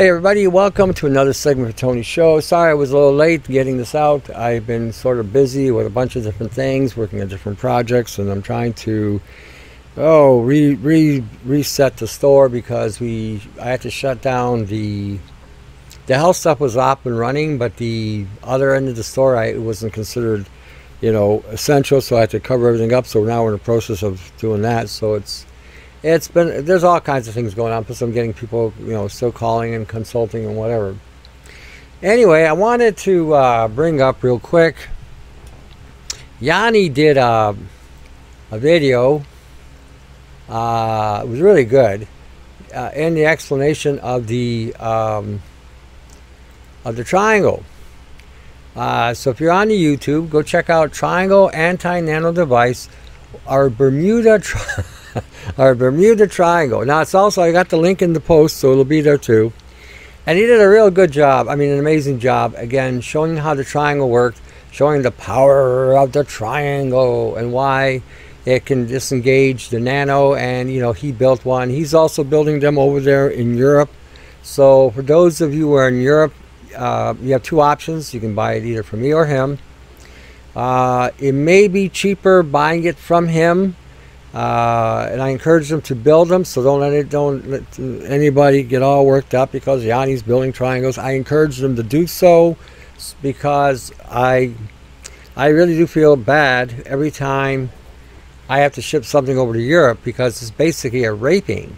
Hey everybody, welcome to another segment of Tony's show. Sorry I was a little late getting this out. I've been sort of busy with a bunch of different things, working on different projects, and I'm trying to reset the store because I had to shut down the health stuff was up and running, but the other end of the store it wasn't considered, essential, so I had to cover everything up. So now we're in the process of doing that. So there's all kinds of things going on, plus I'm getting people, still calling and consulting and whatever. Anyway, I wanted to bring up real quick, Yanni did a video, it was really good, in the explanation of the triangle. So if you're on the YouTube, go check out Triangle Anti-Nano Device, our Bermuda Triangle. Now it's also, I got the link in the post, so it'll be there too. And he did a real good job, an amazing job, again, showing how the triangle worked, showing the power of the triangle and why it can disengage the nano. And he built one. He's also building them over there in Europe. So for those of you who are in Europe, you have two options. You can buy it either from me or him. It may be cheaper buying it from him. And I encourage them to build them, so don't let anybody get all worked up because Yanni's building triangles. I encourage them to do so because I really do feel bad every time I have to ship something over to Europe, because it's basically a raping.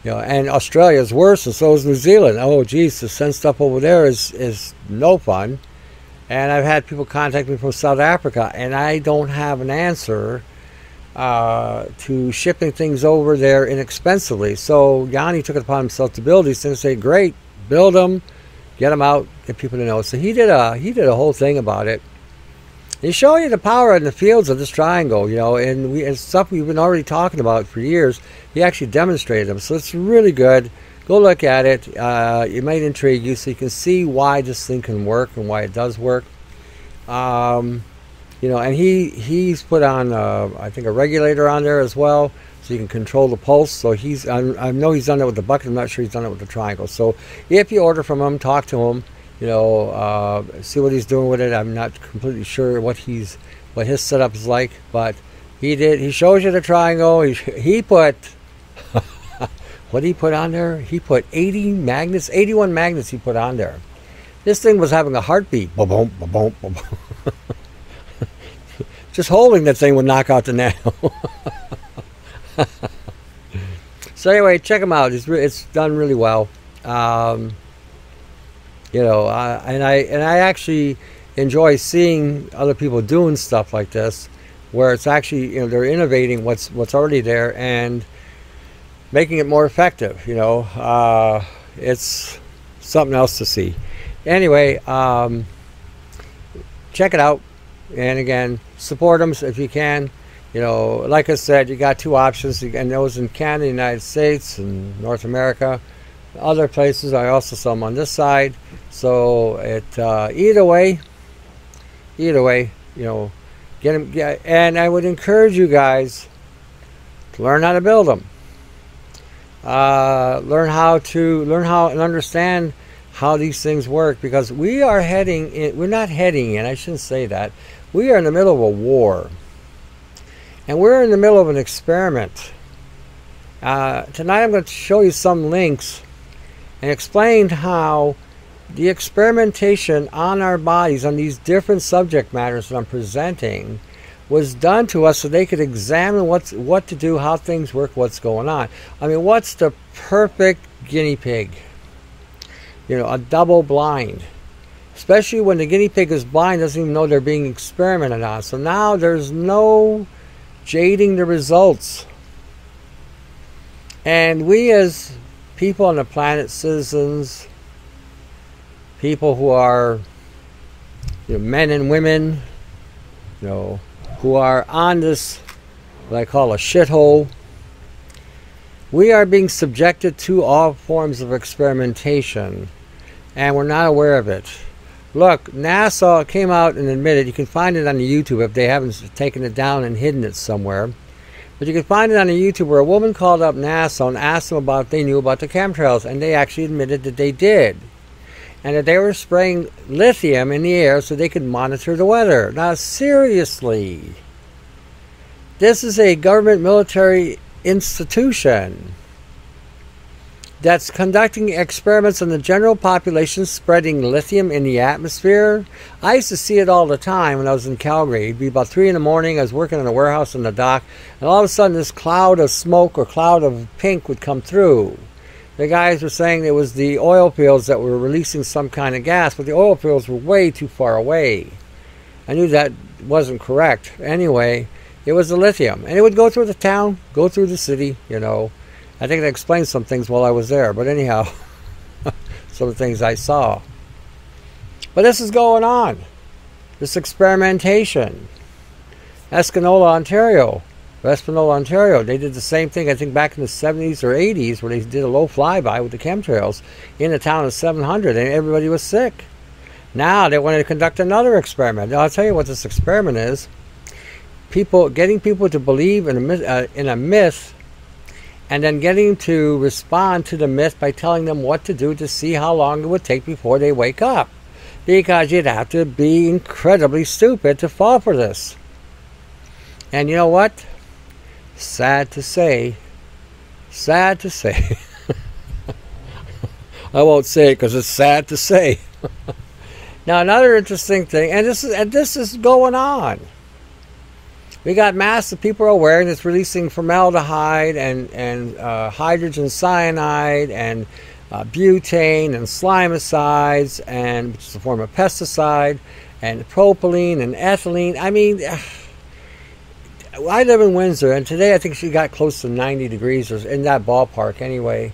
And Australia is worse, and so is New Zealand. Oh geez, to send stuff over there is no fun. And I've had people contact me from South Africa, and I don't have an answer to shipping things over there inexpensively. So Yanni took it upon himself to build these things. Say, great, build them, get them out, get people to know. So he did a whole thing about it. He's showing you the power in the fields of this triangle, and it's stuff we've been already talking about for years. He actually demonstrated them, so it's really good. Go look at it. It might intrigue you, so you can see why this thing can work and why it does work. And he's put on, I think, a regulator on there as well, so you can control the pulse. So I know he's done that with the bucket. I'm not sure he's done it with the triangle. So if you order from him, talk to him, see what he's doing with it. I'm not completely sure what his setup is like, but he shows you the triangle. He put, what did he put on there? He put 81 magnets he put on there. This thing was having a heartbeat. Boom, boom, boom, boom, boom. Just holding that thing would knock out the nano. So anyway, check them out. It's done really well. And I actually enjoy seeing other people doing stuff like this, where it's actually they're innovating what's already there and making it more effective. It's something else to see. Anyway, check it out. And again, support them if you can. Like I said, you got two options, and those in Canada, United States, and North America. Other places, I also sell them on this side. So either way, get them. And I would encourage you guys to learn how to build them. Learn how and understand how these things work, because we're not heading in, I shouldn't say that. We are in the middle of a war, and we're in the middle of an experiment. Tonight I'm going to show you some links and explain how the experimentation on our bodies, on these different subject matters that I'm presenting, was done to us so they could examine what to do, how things work, what's going on. What's the perfect guinea pig? A double blind. Especially when the guinea pig is blind, doesn't even know they're being experimented on. So now there's no jading the results. And we as people on the planet, citizens, people who are men and women, who are on this, what I call a shithole, we are being subjected to all forms of experimentation, and we're not aware of it. Look, NASA came out and admitted, you can find it on the YouTube if they haven't taken it down and hidden it somewhere, But you can find it on YouTube where a woman called up NASA and asked them about if they knew about the chemtrails, and they actually admitted that they did. And that they were spraying lithium in the air so they could monitor the weather. Now, seriously. This is a government military institution that's conducting experiments on the general population, spreading lithium in the atmosphere. I used to see it all the time when I was in Calgary. It'd be about 3 in the morning. I was working in a warehouse in the dock, and all of a sudden this cloud of smoke or cloud of pink would come through. The guys were saying it was the oil fields that were releasing some kind of gas, but the oil fields were way too far away. I knew that wasn't correct. Anyway, it was the lithium, and it would go through the town, go through the city, you know. I think it explained some things while I was there, but anyhow, some of the things I saw. But this is going on. This experimentation. Espanola, Ontario. They did the same thing, I think, back in the 70s or 80s, where they did a low flyby with the chemtrails in a town of 700, and everybody was sick. Now they want to conduct another experiment. Now, I'll tell you what this experiment is. Getting people to believe in a myth, and then getting to respond to the myth by telling them what to do to see how long it would take before they wake up. Because you'd have to be incredibly stupid to fall for this. And you know what? Sad to say. Sad to say. I won't say it because it's sad to say. Now, another interesting thing, and this is going on. We got masks that people are wearing that's releasing formaldehyde and hydrogen cyanide and butane and slimicides, and which is a form of pesticide, and propylene and ethylene. I mean, I live in Windsor, and today I think she got close to 90 degrees, or in that ballpark anyway.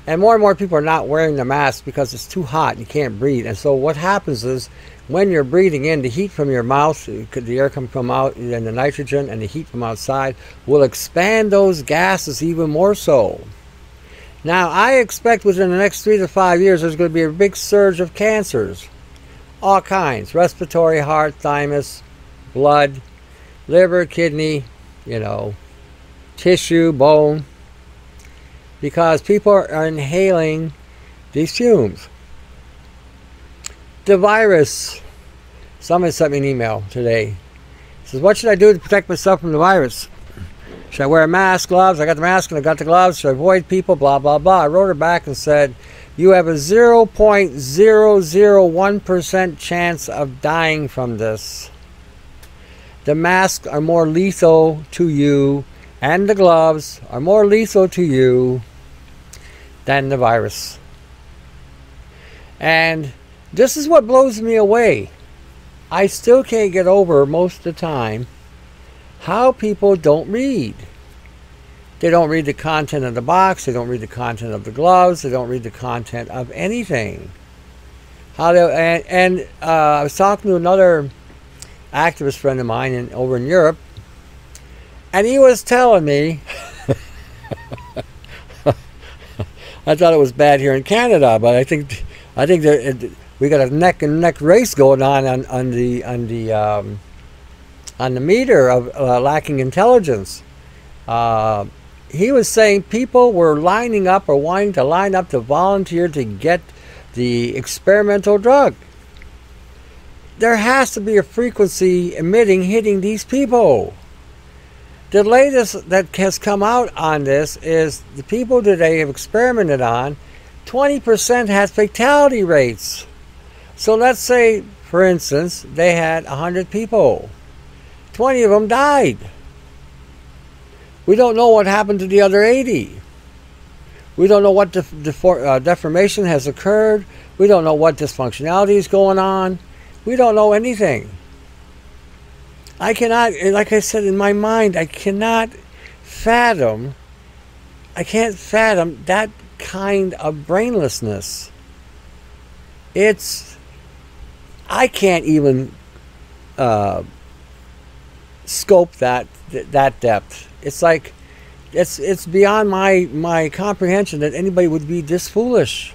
And more people are not wearing the mask because it's too hot and you can't breathe. And so what happens is, when you're breathing in, the heat from your mouth, the air can come out, and the nitrogen and the heat from outside will expand those gases even more so. Now, I expect within the next 3 to 5 years, there's going to be a big surge of cancers. All kinds. Respiratory, heart, thymus, blood, liver, kidney, tissue, bone. Because people are inhaling these fumes. The virus. Somebody sent me an email today. It says, what should I do to protect myself from the virus? Should I wear a mask, gloves? I got the mask and I got the gloves. Should I avoid people? Blah, blah, blah. I wrote her back and said, you have a 0.001% chance of dying from this. The masks are more lethal to you, and the gloves are more lethal to you than the virus. And this is what blows me away. I still can't get over most of the time how people don't read. They don't read the content of the box. They don't read the content of the gloves. They don't read the content of anything. I was talking to another activist friend of mine over in Europe, and he was telling me I thought it was bad here in Canada, but I think that we got a neck and neck race going on the meter of lacking intelligence. He was saying people were lining up or wanting to line up to volunteer to get the experimental drug. There has to be a frequency hitting these people. The latest that has come out on this is the people that they have experimented on, 20% has fatality rates. So let's say, for instance, they had 100 people. 20 of them died. We don't know what happened to the other 80. We don't know what deformation has occurred. We don't know what dysfunctionality is going on. We don't know anything. I cannot, like I said in my mind, I can't fathom that kind of brainlessness. I can't even scope that depth. It's like, it's beyond my comprehension that anybody would be this foolish.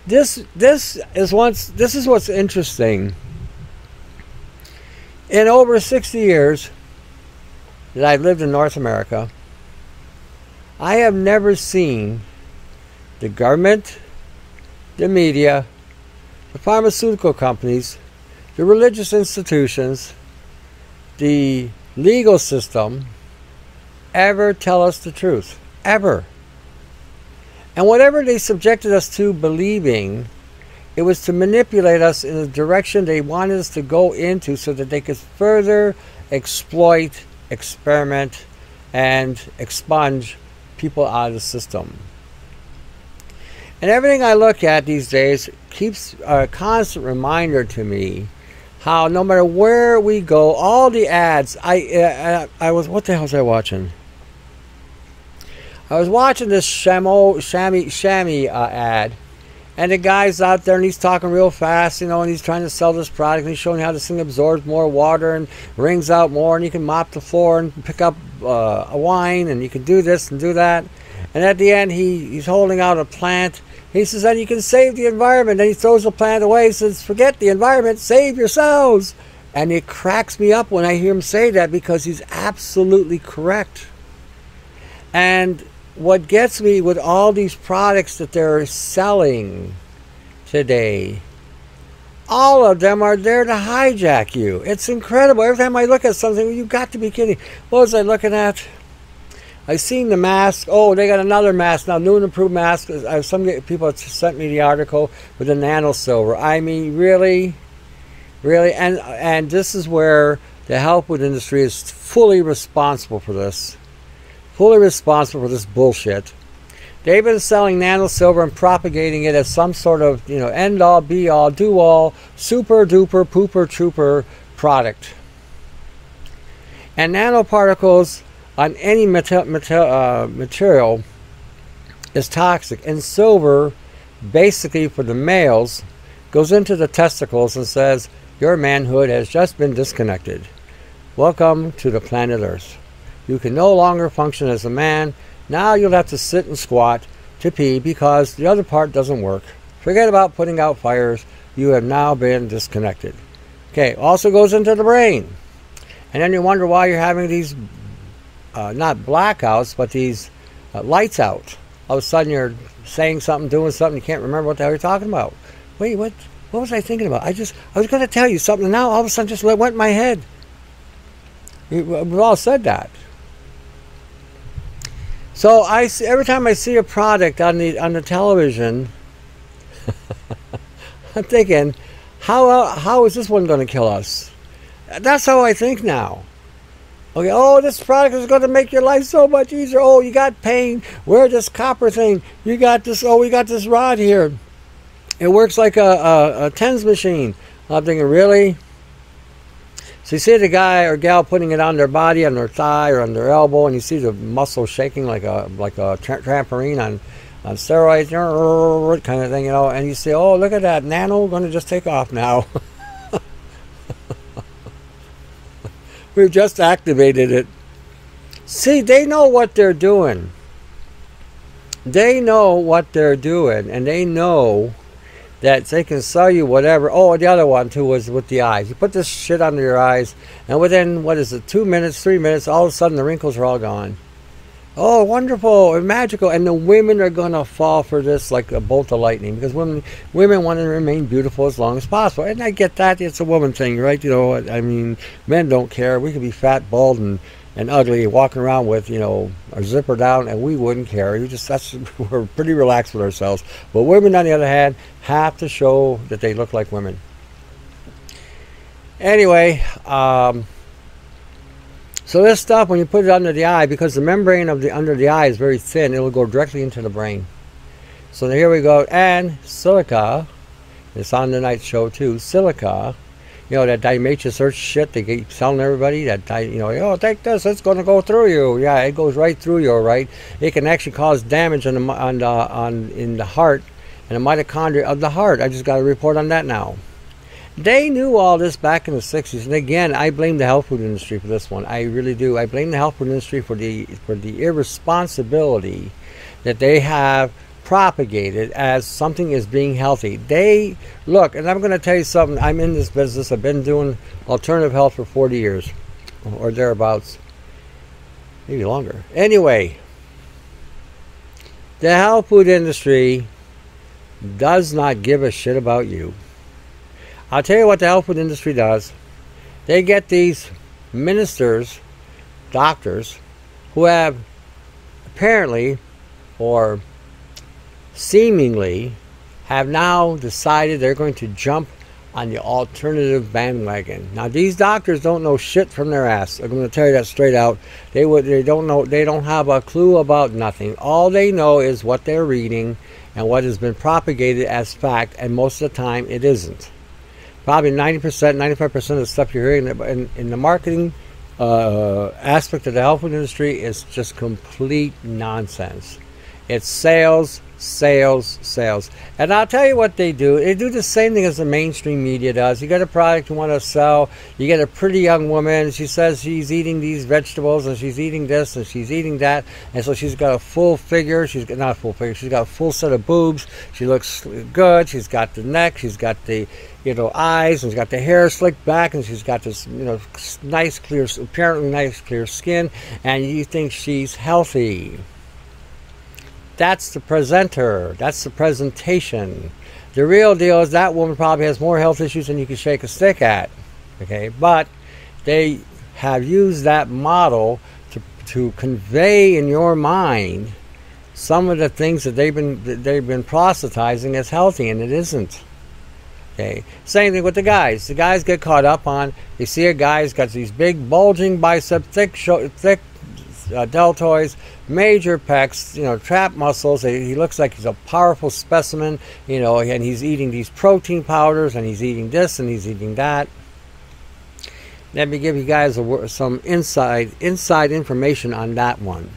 This is what's interesting. In over 60 years, that I've lived in North America, I have never seen the government, the media, the pharmaceutical companies, the religious institutions, the legal system ever tell us the truth. Ever. And whatever they subjected us to believing, it was to manipulate us in the direction they wanted us to go into so that they could further exploit, experiment, and expunge people out of the system. And everything I look at these days keeps a constant reminder to me how no matter where we go, all the ads, I was, what the hell was I watching? I was watching this chamois ad, and the guy's out there and he's talking real fast, you know, and he's trying to sell this product, and he's showing how this thing absorbs more water and wrings out more, and you can mop the floor and pick up a wine, and you can do this and do that. And at the end, he's holding out a plant. He says, and you can save the environment. And he throws the plant away. He says, forget the environment, save yourselves. And it cracks me up when I hear him say that, because he's absolutely correct. And what gets me with all these products that they're selling today, all of them are there to hijack you. It's incredible. Every time I look at something, you've got to be kidding. What was I looking at? I seen the mask. Oh, they got another mask now, new and improved mask. Some people have sent me the article with the nano silver. I mean, really, and this is where the health food industry is fully responsible for this. Fully responsible for this bullshit. They've been selling nano silver and propagating it as some sort of, you know, end all, be all, do all, super duper pooper trooper product. And nanoparticles on any material is toxic. And silver, basically for the males, goes into the testicles and says, your manhood has just been disconnected. Welcome to the planet Earth. You can no longer function as a man. Now you'll have to sit and squat to pee because the other part doesn't work. Forget about putting out fires. You have now been disconnected. Okay, also goes into the brain. And then you wonder why you're having these not blackouts, but these lights out. All of a sudden you're saying something, doing something, you can't remember what the hell you're talking about. Wait, what was I thinking about? I was going to tell you something, and now all of a sudden just went in my head. We've all said that. So every time I see a product on the television, I'm thinking, how is this one going to kill us? That's how I think now. Okay, oh, this product is going to make your life so much easier. Oh, you got pain. Wear this copper thing. You got this. Oh, we got this rod here. It works like a TENS machine. I'm thinking, really? So you see the guy or gal putting it on their body, on their thigh or on their elbow, and you see the muscle shaking like a trampoline on steroids, kind of thing, you know. And you say, oh, look at that, nano, going to just take off now. We've just activated it. See, they know what they're doing. They know what they're doing, and they know that they can sell you whatever. Oh, the other one too was with the eyes. You put this shit under your eyes, and within, what is it, 2 minutes, 3 minutes, all of a sudden the wrinkles are all gone. Oh, wonderful and magical. And the women are going to fall for this like a bolt of lightning, because women want to remain beautiful as long as possible. And I get that. It's a woman thing, right? You know, I mean, men don't care. We could be fat, bald, and ugly, walking around with, you know, our zipper down, and we wouldn't care. We're pretty relaxed with ourselves. But women, on the other hand, have to show that they look like women. Anyway, so this stuff, when you put it under the eye, because the membrane of under the eye is very thin, it will go directly into the brain. So here we go. And silica, it's on tonight's show too, silica, you know, that diatomaceous earth shit they keep telling everybody, that, you know, oh, take this, it's going to go through you. Yeah, it goes right through you, all right. It can actually cause damage in the heart and the mitochondria of the heart. I just got a report on that now. They knew all this back in the 60s, and again, I blame the health food industry for this one. I really do. I blame the health food industry for the irresponsibility that they have propagated as something as being healthy. They look, and I'm going to tell you something. I'm in this business. I've been doing alternative health for 40 years or thereabouts, maybe longer. Anyway, the health food industry does not give a shit about you. I'll tell you what the health food industry does. They get these ministers, doctors, who have apparently or seemingly have now decided they're going to jump on the alternative bandwagon. Now, these doctors don't know shit from their ass. I'm going to tell you that straight out. They don't know. They don't have a clue about nothing. All they know is what they're reading and what has been propagated as fact, and most of the time it isn't. Probably 90%, 95% of the stuff you're hearing in the marketing aspect of the health food industry is just complete nonsense. It's sales, sales, sales. And I'll tell you what they do. They do the same thing as the mainstream media does. You get a product you want to sell. You get a pretty young woman. She says she's eating these vegetables and she's eating this and she's eating that. And so she's got a full figure. She's got, not a full figure. She's got a full set of boobs. She looks good. She's got the neck. She's got the, eyes. And she's got the hair slicked back. And she's got this, nice, clear, apparently nice, clear skin. And you think she's healthy. That's the presenter. That's the presentation. The real deal is that woman probably has more health issues than you can shake a stick at. Okay, but they have used that model to convey in your mind some of the things that they've been proselytizing as healthy, and it isn't. Okay, same thing with the guys. The guys get caught up on. You see a guy who's got these big bulging bicep, thick deltoids, major pecs, trap muscles. He looks like he's a powerful specimen, and he's eating these protein powders, and he's eating this, and he's eating that. Let me give you guys some inside information on that one.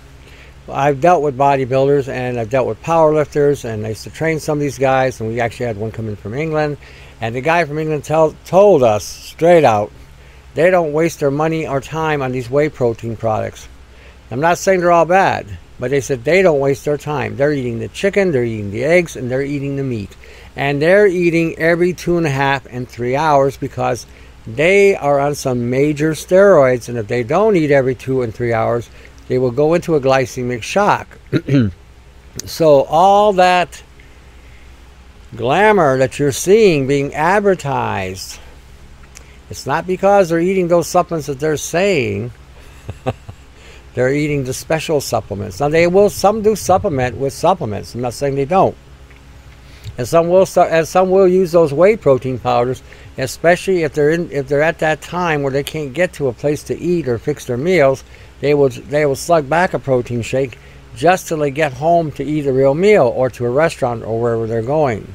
I've dealt with bodybuilders, and I've dealt with powerlifters, and I used to train some of these guys, and we actually had one come in from England, and the guy from England told us straight out, they don't waste their money or time on these whey protein products. I'm not saying they're all bad, but they said they don't waste their time. They're eating the chicken, they're eating the eggs, and they're eating the meat. And they're eating every 2.5 and 3 hours because they are on some major steroids. And if they don't eat every 2 and 3 hours, they will go into a glycemic shock. So all that glamour that you're seeing being advertised, it's not because they're eating those supplements that they're saying. They're eating the special supplements. Now some do supplement with supplements. I'm not saying they don't. And some will use those whey protein powders, especially if they're at that time where they can't get to a place to eat or fix their meals. They will slug back a protein shake just till they get home to eat a real meal or to a restaurant or wherever they're going.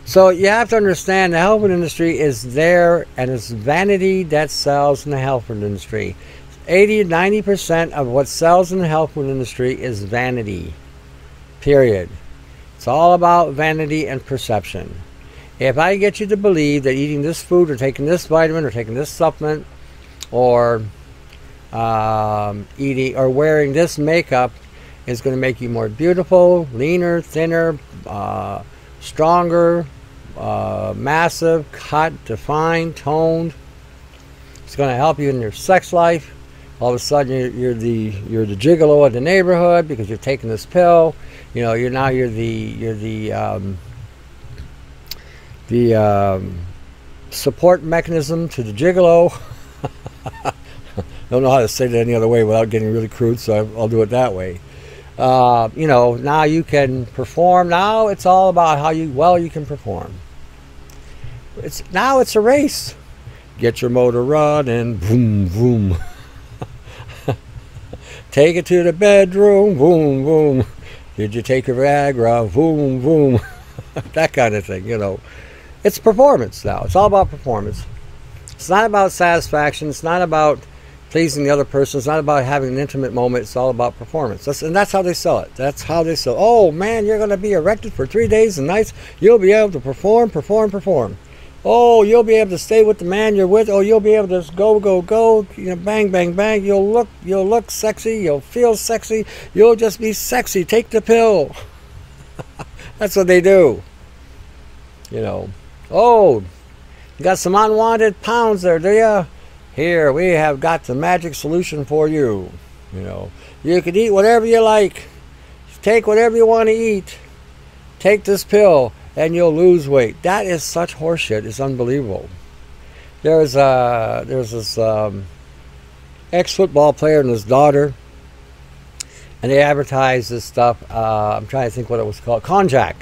So you have to understand the health food industry is there, and it's vanity that sells in the health food industry. 80-90% of what sells in the health food industry is vanity. Period. It's all about vanity and perception. If I get you to believe that eating this food or taking this vitamin or taking this supplement or eating or wearing this makeup is going to make you more beautiful, leaner, thinner, stronger, massive, cut, defined, toned, it's going to help you in your sex life. All of a sudden you're the gigolo of the neighborhood because you're taking this pill. You're the support mechanism to the gigolo. Don't know how to say that any other way without getting really crude, so I'll do it that way. Now you can perform. Now it's all about how well you can perform. Now it's a race. Get your motor running, boom, boom. Take it to the bedroom, boom, boom. Did you take your Viagra, boom, boom. That kind of thing, It's performance now. It's all about performance. It's not about satisfaction. It's not about pleasing the other person. It's not about having an intimate moment. It's all about performance. That's how they sell it. That's how they sell it. Oh, man, you're going to be erected for 3 days and nights. You'll be able to perform. Oh, you'll be able to stay with the man you're with. Oh, you'll be able to just go, bang, bang, bang. You'll look sexy. You'll feel sexy. You'll just be sexy. Take the pill. That's what they do. Oh, you got some unwanted pounds there, do you? Here, we have got the magic solution for you. You know, you can eat whatever you like. Take whatever you want to eat. Take this pill and you'll lose weight. That is such horseshit. It's unbelievable. There's this ex-football player and his daughter, and they advertise this stuff. I'm trying to think what it was called. Konjac.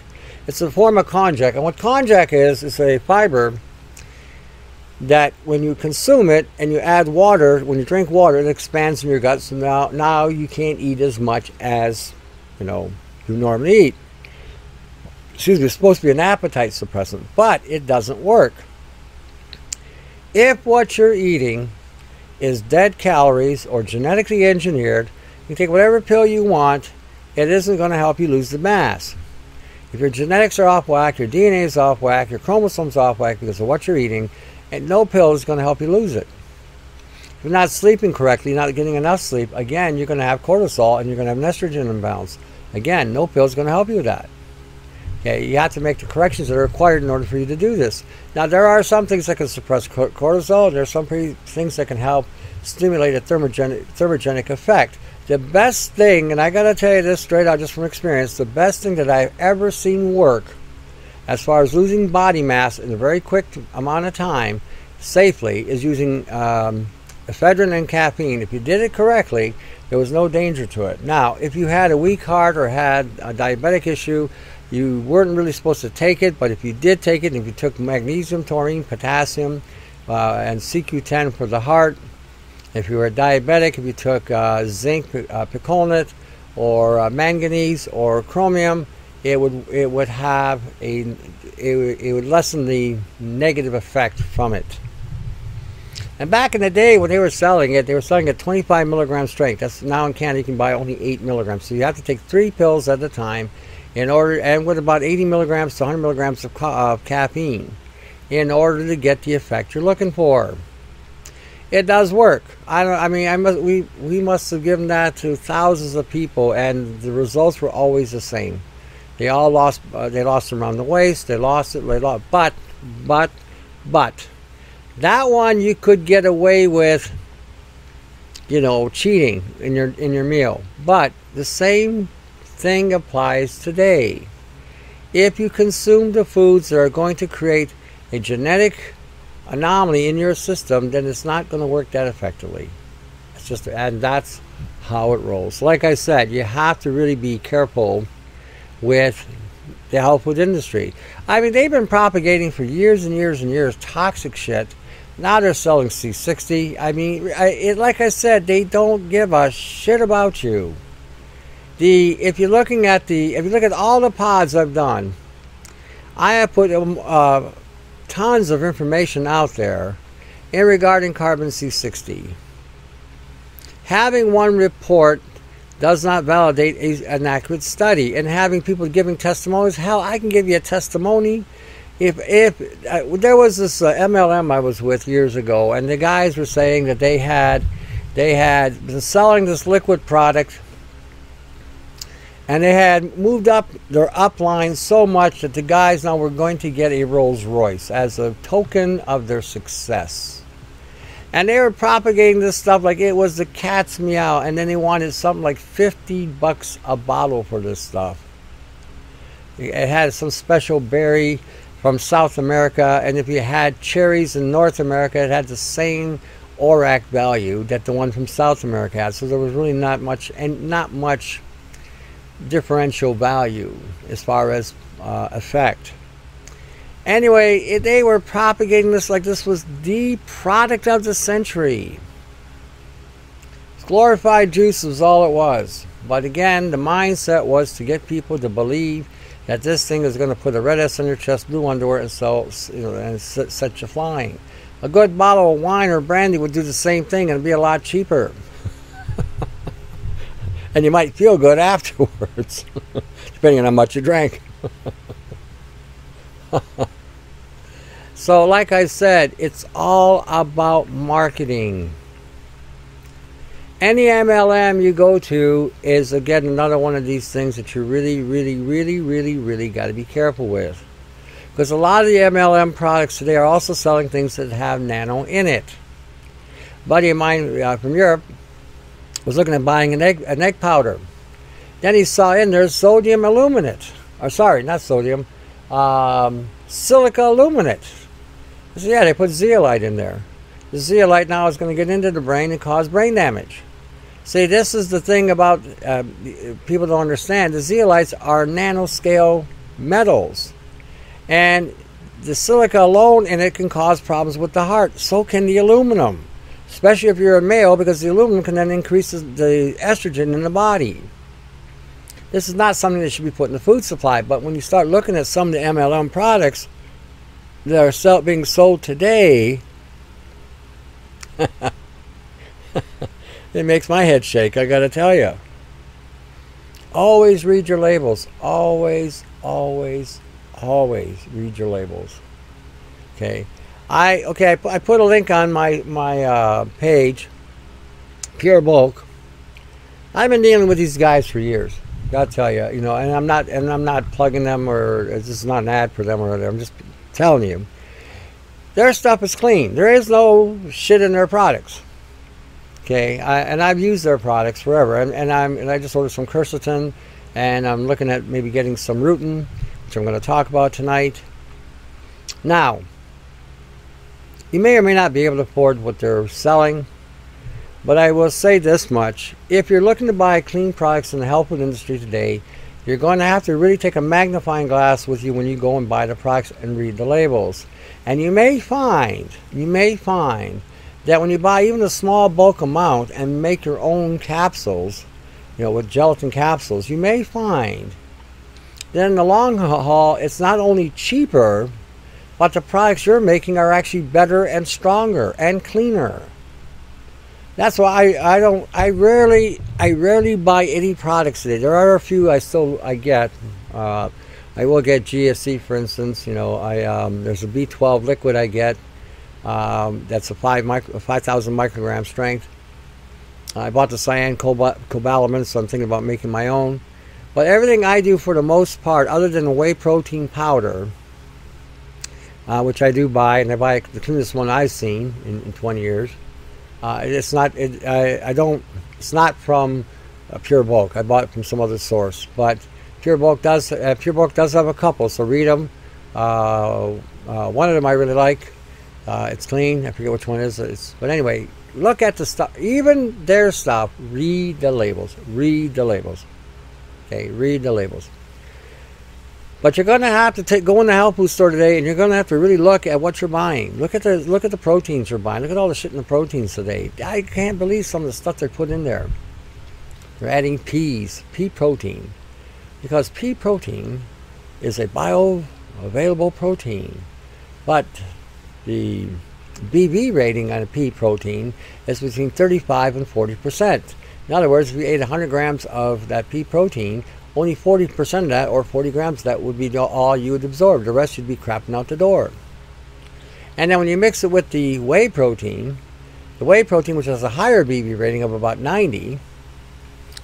It's a form of konjac. And what konjac is a fiber that when you consume it and you add water, when you drink water, it expands in your gut. So now you can't eat as much as, you normally eat. Excuse me, it's supposed to be an appetite suppressant, but it doesn't work. If what you're eating is dead calories or genetically engineered, you take whatever pill you want, it isn't going to help you lose the mass. If your genetics are off whack, your DNA is off whack, your chromosomes off whack because of what you're eating, and no pill is going to help you lose it. If you're not sleeping correctly, not getting enough sleep, again, you're going to have cortisol and you're going to have an estrogen imbalance. Again, no pill is going to help you with that. Okay, you have to make the corrections that are required in order for you to do this. Now, there are some things that can suppress cortisol. There are some things that can help stimulate a thermogenic effect. The best thing, and I got to tell you this straight out just from experience, the best thing that I've ever seen work as far as losing body mass in a very quick amount of time safely is using ephedrine and caffeine. If you did it correctly, there was no danger to it. Now, if you had a weak heart or had a diabetic issue, you weren't really supposed to take it, but if you did take it, if you took magnesium, taurine, potassium, and CQ10 for the heart, if you were diabetic, if you took zinc, picolinate, or manganese, or chromium, it would lessen the negative effect from it. And back in the day when they were selling it, at 25 milligram strength. That's now in Canada you can buy only 8 milligrams. So you have to take 3 pills at a time and with about 80 milligrams to 100 milligrams of caffeine in order to get the effect you're looking for. It does work. We must have given that to thousands of people, and the results were always the same. They all lost. They lost around the waist. They lost it. But that one you could get away with, cheating in your meal. But the same thing applies today. If you consume the foods that are going to create a genetic anomaly in your system, then it's not going to work that effectively. And that's how it rolls. Like I said, you have to really be careful with the health food industry. They've been propagating for years and years and years toxic shit. Now they're selling C60. Like I said, they don't give a shit about you. If you look at all the pods I've done, I have put tons of information out there regarding carbon C60. Having one report does not validate an accurate study, and having people giving testimonies, hell, I can give you a testimony. If there was this MLM I was with years ago, and the guys were saying that they had been selling this liquid product, and they had moved up their upline so much that the guys now were going to get a Rolls Royce as a token of their success. And they were propagating this stuff like it was the cat's meow, and then they wanted something like $50 a bottle for this stuff. It had some special berry from South America, and if you had cherries in North America, it had the same ORAC value that the one from South America had. So there was really not much differential value as far as effect. Anyway, they were propagating this like this was the product of the century. Glorified juice was all it was. But again, the mindset was to get people to believe that this thing is going to put a red S on your chest, blue underwear, and set you flying. A good bottle of wine or brandy would do the same thing, and it'd be a lot cheaper. And you might feel good afterwards, depending on how much you drank. So, like I said, it's all about marketing. Any MLM you go to is, again, another one of these things that you really, really, really, really, really got to be careful with. Because a lot of the MLM products today are also selling things that have nano in it. buddy of mine from Europe was looking at buying an egg powder. Then he saw in there sodium aluminate. Or sorry, not sodium. Silica aluminate. I said, yeah, they put zeolite in there. The zeolite now is going to get into the brain and cause brain damage. See, this is the thing about people don't understand. The zeolites are nanoscale metals. And the silica alone in it can cause problems with the heart. So can the aluminum. Especially if you're a male, because the aluminum can then increase the estrogen in the body. This is not something that should be put in the food supply. But when you start looking at some of the MLM products that are being sold today, it makes my head shake, I gotta tell you. Always read your labels. Always, always, always read your labels. Okay. I put a link on my page, Pure Bulk. I've been dealing with these guys for years. Gotta tell you, you know, and I'm not plugging them, or this is not an ad for them or whatever. I'm just telling you, their stuff is clean. There is no shit in their products. Okay, and I've used their products forever, and I just ordered some quercetin, and I'm looking at maybe getting some rutin, which I'm going to talk about tonight. Now, you may or may not be able to afford what they're selling, but I will say this much: if you're looking to buy clean products in the health food industry today, you're going to have to really take a magnifying glass with you when you go and buy the products and read the labels. And you may find that when you buy even a small bulk amount and make your own capsules, you know, with gelatin capsules, you may find that in the long haul, it's not only cheaper, but the products you're making are actually better and stronger and cleaner. That's why I rarely buy any products today. There are a few I get. I will get GSC, for instance. You know, there's a B12 liquid I get. That's a 5,000 microgram strength. I bought the cyan cobalamin, so I'm thinking about making my own. But everything I do, for the most part, other than the whey protein powder, which I do buy, and I buy the cleanest one I've seen in 20 years. It's not from Pure Bulk. I bought it from some other source, but Pure Bulk does have a couple, so read them. One of them I really like. It's clean. I forget which one it is. But anyway, look at the stuff. Even their stuff. Read the labels. Read the labels. Okay, read the labels. But you're going to have to go in the health food store today, and you're going to have to really look at what you're buying. Look at the proteins you're buying. Look at all the shit in the proteins today. I can't believe some of the stuff they put in there. They're adding pea protein, because pea protein is a bioavailable protein, but the BV rating on a pea protein is between 35 and 40%. In other words, if you ate 100 grams of that pea protein, only 40% of that, or 40 grams of that, would be all you would absorb. The rest you'd be crapping out the door. And then when you mix it with the whey protein, which has a higher BV rating of about 90,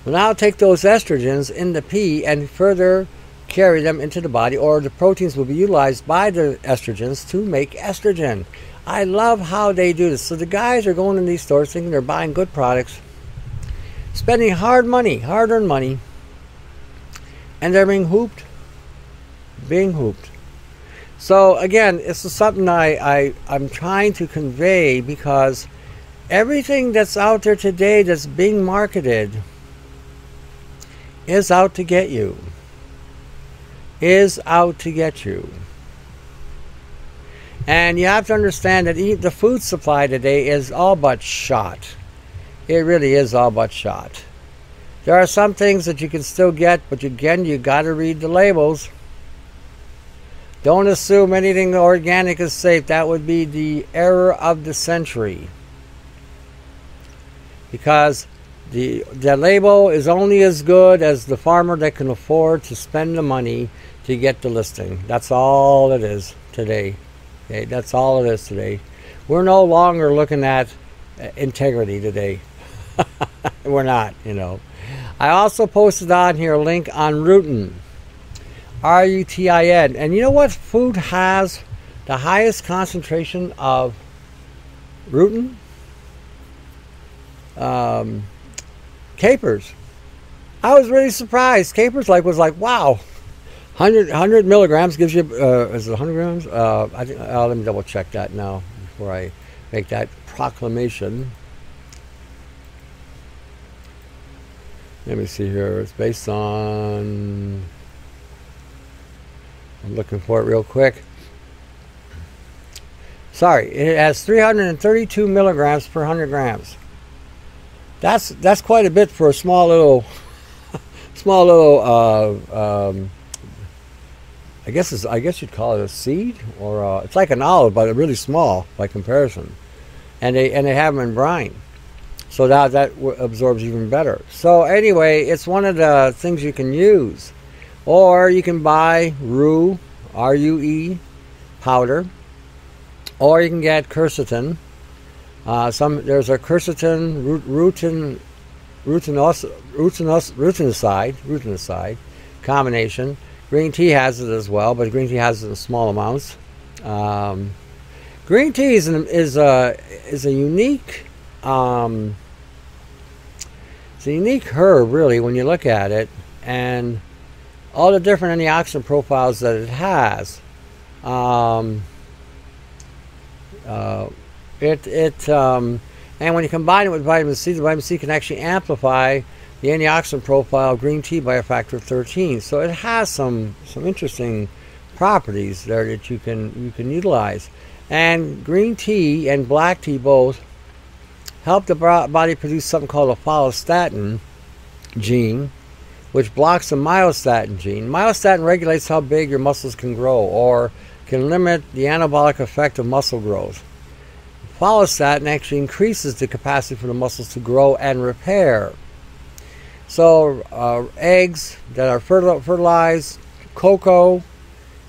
will now take those estrogens in the pea and further carry them into the body, or the proteins will be utilized by the estrogens to make estrogen. I love how they do this. So the guys are going in these stores thinking they're buying good products, spending hard-earned money, and they're being hooped. So again, this is something I'm trying to convey, because everything that's out there today that's being marketed is out to get you. And you have to understand that the food supply today is all but shot. It really is all but shot. There are some things that you can still get, but again, you got to read the labels. Don't assume anything organic is safe. That would be the error of the century. Because the label is only as good as the farmer that can afford to spend the money to get the listing. That's all it is today. Okay, that's all it is today. We're no longer looking at integrity today. We're not, you know. I also posted on here a link on rutin. R-U-T-I-N. And you know what food has the highest concentration of rutin? capers. I was really surprised. Capers was like, wow, 100 milligrams gives you, is it 100 grams? I think, let me double check that now before I make that proclamation. Let me see here. It's based on, I'm looking for it real quick. Sorry, it has 332 milligrams per 100 grams. That's quite a bit for a small little I guess you'd call it a seed, or it's like an olive, but really small by comparison. And they have them in brine, so that absorbs even better. So anyway, it's one of the things you can use, or you can buy rue, RUE powder, or you can get quercetin. There's a quercetin rutinoside combination. Green tea has it as well, but green tea has it in small amounts. Green tea is a unique it's a unique herb, really, when you look at it, and all the different antioxidant profiles that it has. And when you combine it with vitamin C, the vitamin C can actually amplify the antioxidant profile of green tea by a factor of 13. So it has some interesting properties there that you can utilize. And green tea and black tea both help the body produce something called a follistatin gene, which blocks the myostatin gene. Myostatin regulates how big your muscles can grow, or can limit the anabolic effect of muscle growth. Follistatin actually increases the capacity for the muscles to grow and repair. So eggs that are fertilized, cocoa,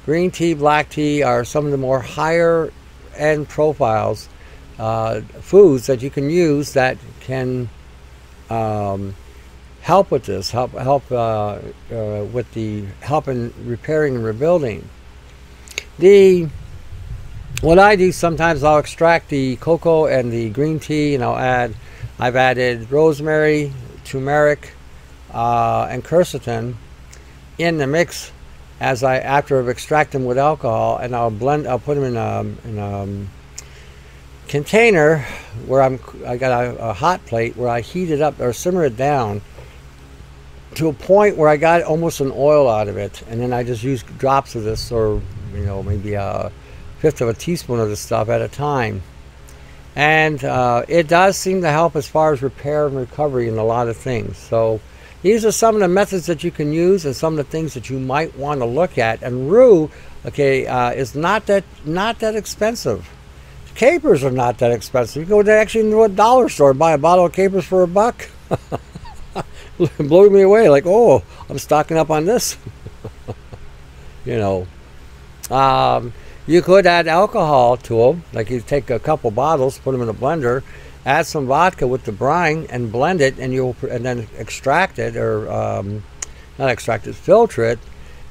green tea, black tea are some of the more higher end profiles foods that you can use that can help with this, help in repairing and rebuilding. What I do sometimes, I'll extract the cocoa and the green tea, and I've added rosemary, turmeric, and quercetin in the mix after I've extracted them with alcohol, and I'll put them in a container where I got a hot plate where I heat it up or simmer it down to a point where I got almost an oil out of it, and then I just use drops of this, or maybe a fifth of a teaspoon of this stuff at a time. And it does seem to help as far as repair and recovery in a lot of things. So these are some of the methods that you can use, and some of the things that you might want to look at. And rue, is not that expensive. Capers are not that expensive. You go to a dollar store and buy a bottle of capers for $1. It blew me away. Like, oh, I'm stocking up on this. You could add alcohol to them. Like, you take a couple bottles, put them in a blender, add some vodka with the brine, and blend it, and then extract it, or not extract it, filter it,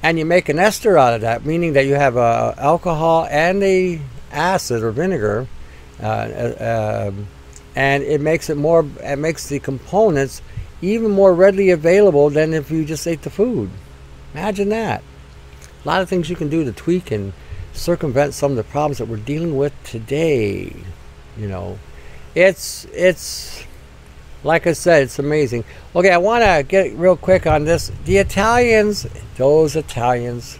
and you make an ester out of that, meaning that you have alcohol and the acid or vinegar, and it makes the components even more readily available than if you just ate the food. Imagine that. A lot of things you can do to tweak and circumvent some of the problems that we're dealing with today. It's like I said, it's amazing. Okay, I want to get real quick on this. The Italians, those Italians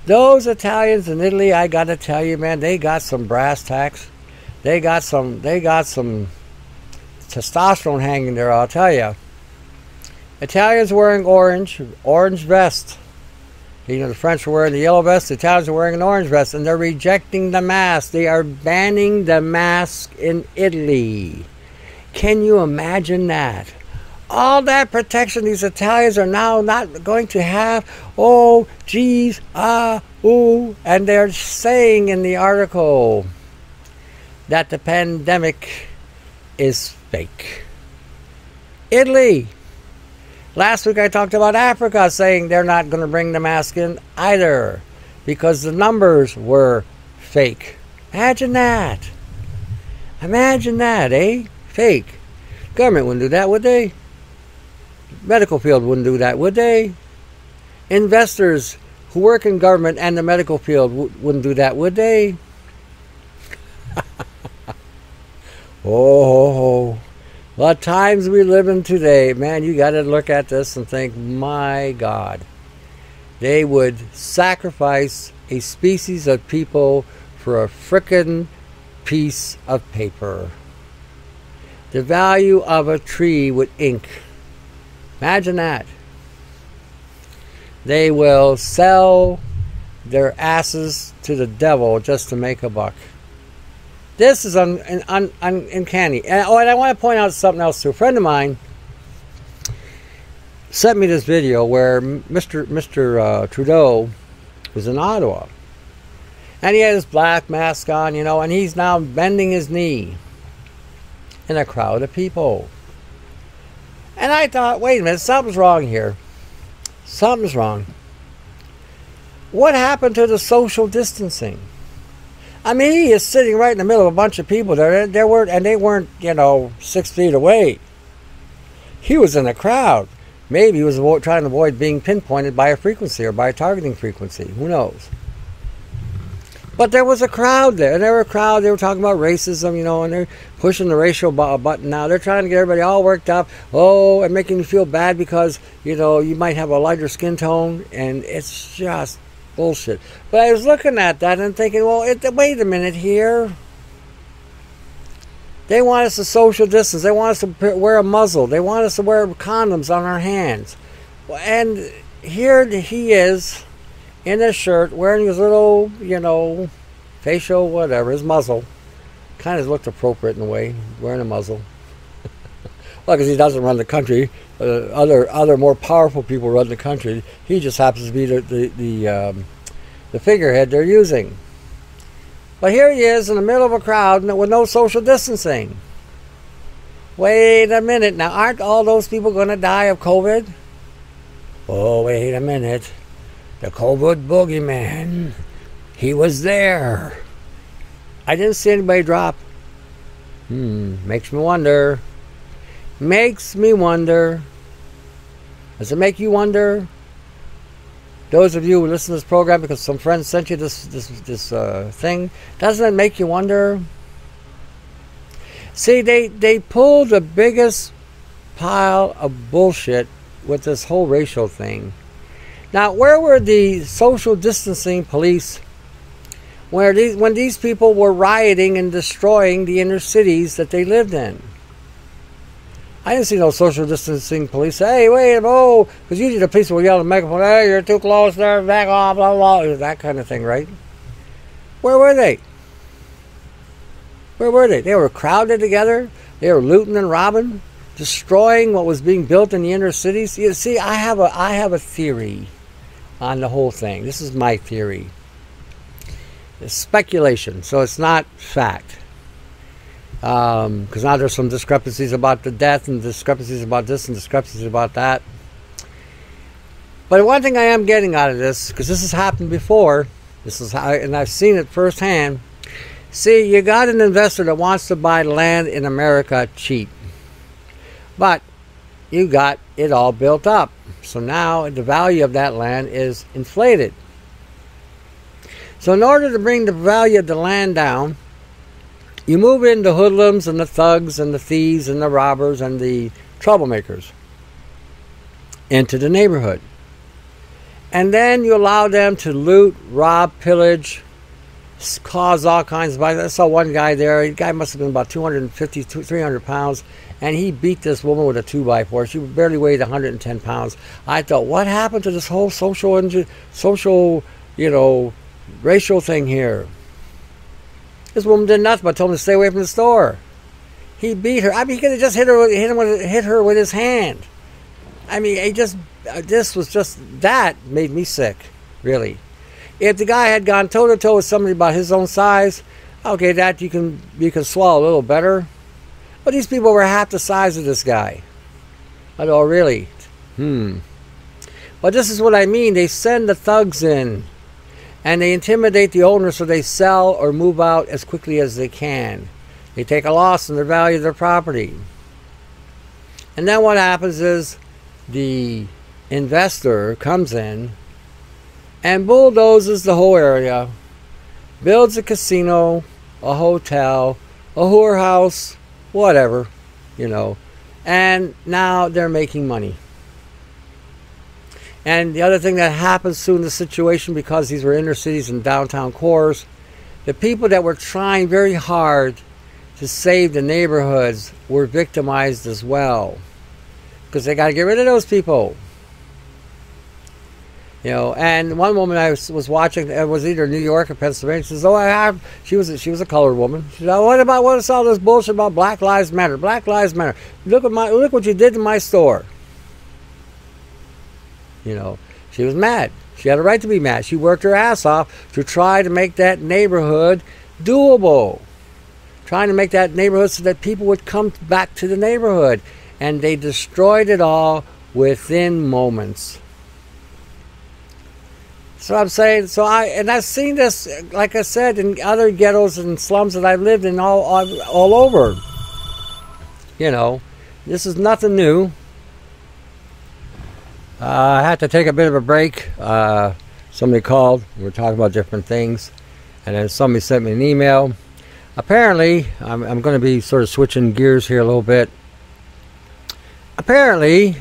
in Italy, I gotta tell you, man, they got some brass tacks. They got some testosterone hanging there, I'll tell you. Italians wearing orange vest. The French are wearing the yellow vest, the Italians are wearing an orange vest, and they're rejecting the mask. They are banning the mask in Italy. Can you imagine that? All that protection these Italians are now not going to have. Oh, geez, ooh. And they're saying in the article that the pandemic is fake. Italy. Last week I talked about Africa saying they're not going to bring the mask in either because the numbers were fake. Imagine that. Imagine that, eh? Fake. Government wouldn't do that, would they? Medical field wouldn't do that, would they? Investors who work in government and the medical field wouldn't do that, would they? Oh, the times we live in today, man, you got to look at this and think, my God, they would sacrifice a species of people for a frickin' piece of paper. The value of a tree with ink. Imagine that. They will sell their asses to the devil just to make a buck. This is uncanny. And I want to point out something else too. A friend of mine sent me this video where Mr. Trudeau was in Ottawa. And he had his black mask on, you know, and he's now bending his knee in a crowd of people. And I thought, wait a minute, something's wrong here. Something's wrong. What happened to the social distancing? I mean, he is sitting right in the middle of a bunch of people. They weren't, you know, 6 feet away. He was in a crowd. Maybe he was trying to avoid being pinpointed by a frequency or by a targeting frequency. Who knows? But there was a crowd there. And they were talking about racism, you know, and they're pushing the racial button now. They're trying to get everybody all worked up. Oh, and making you feel bad because, you know, you might have a lighter skin tone. And it's just bullshit. But I was looking at that and thinking, well, wait a minute here. They want us to social distance. They want us to wear a muzzle. They want us to wear condoms on our hands. And here he is in his shirt, wearing his little, you know, facial whatever, his muzzle. Kind of looked appropriate in a way, wearing a muzzle. Well, because he doesn't run the country. Other more powerful people run the country. He just happens to be the figurehead they're using. But here he is in the middle of a crowd with no social distancing. Wait a minute. Now, aren't all those people going to die of COVID? Oh, wait a minute. The COVID boogeyman. He was there. I didn't see anybody drop. Makes me wonder. Makes me wonder. Does it make you wonder? Those of you who listen to this program because some friends sent you this thing, doesn't it make you wonder? See, they pulled the biggest pile of bullshit with this whole racial thing. Now, where were the social distancing police when these people were rioting and destroying the inner cities that they lived in? I didn't see no social distancing police say, hey, wait, oh, because usually the police will yell at the megaphone, hey, you're too close there, back off, blah, blah, that kind of thing, right? Where were they? Where were they? They were crowded together. They were looting and robbing, destroying what was being built in the inner cities. You see, I have a theory on the whole thing. This is my theory. It's speculation, so it's not fact. Because now there's some discrepancies about the death and discrepancies about this and discrepancies about that. But one thing I am getting out of this, because this has happened before, and I've seen it firsthand. See, you got an investor that wants to buy land in America cheap, but you got it all built up. So now the value of that land is inflated. So in order to bring the value of the land down, you move in the hoodlums and the thugs and the thieves and the robbers and the troublemakers into the neighborhood. And then you allow them to loot, rob, pillage, cause all kinds of violence. I saw one guy there. The guy must have been about 250, 300 pounds. And he beat this woman with a 2x4. She barely weighed 110 pounds. I thought, what happened to this whole social, you know, racial thing here? This woman did nothing but told him to stay away from the store. He beat her. I mean, he could have just hit her with his hand. I mean, that made me sick, really. If the guy had gone toe to toe with somebody about his own size, okay, that you can swallow a little better. But these people were half the size of this guy. I thought, really? But this is what I mean. They send the thugs in. And they intimidate the owner so they sell or move out as quickly as they can. They take a loss in the value of their property. And then what happens is the investor comes in and bulldozes the whole area, builds a casino, a hotel, a whorehouse, whatever, you know, and now they're making money. And the other thing that happens too in the situation, because these were inner cities and downtown cores, the people that were trying very hard to save the neighborhoods were victimized as well, because they got to get rid of those people. You know, and one woman I was watching, it was either New York or Pennsylvania. She says, "Oh, she was a colored woman." She said, "Oh, what's all this bullshit about Black Lives Matter? Black Lives Matter. Look what you did to my store." You know, she was mad. She had a right to be mad. She worked her ass off to try to make that neighborhood doable, trying to make that neighborhood so that people would come back to the neighborhood, and they destroyed it all within moments. So I'm saying, I've seen this, like I said, in other ghettos and slums that I've lived in all over. You know, this is nothing new. I had to take a bit of a break. Somebody called. We were talking about different things, and then somebody sent me an email. Apparently, I'm going to be sort of switching gears here a little bit. Apparently,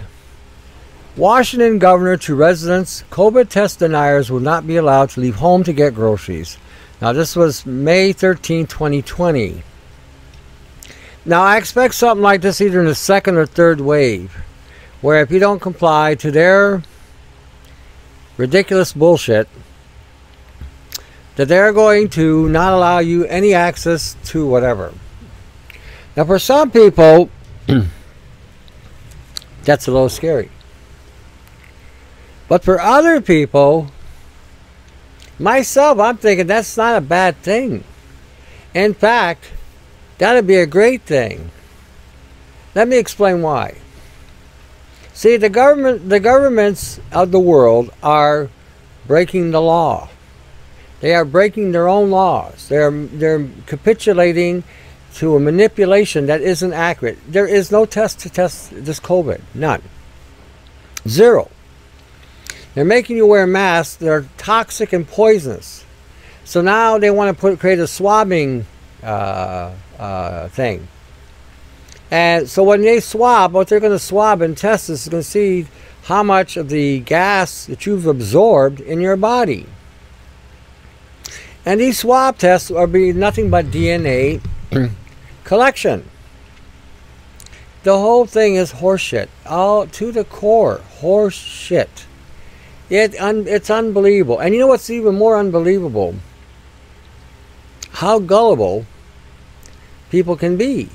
Washington governor to residents, COVID test deniers will not be allowed to leave home to get groceries. Now, this was May 13, 2020. Now, I expect something like this either in the second or third wave, where if you don't comply to their ridiculous bullshit, that they're going to not allow you any access to whatever. Now, for some people, that's a little scary. But for other people, myself, I'm thinking that's not a bad thing. In fact, that'd be a great thing. Let me explain why. See, the governments of the world are breaking the law. They are breaking their own laws. They're capitulating to a manipulation that isn't accurate. There is no test to test this COVID. None. Zero. They're making you wear masks. They're toxic and poisonous. So now they want to create a swabbing thing. And so when they swab, what they're going to swab and test is going to see how much of the gas that you've absorbed in your body. And these swab tests are being nothing but DNA collection. The whole thing is horseshit, all to the core, horseshit. It's unbelievable. And you know what's even more unbelievable? How gullible people can be.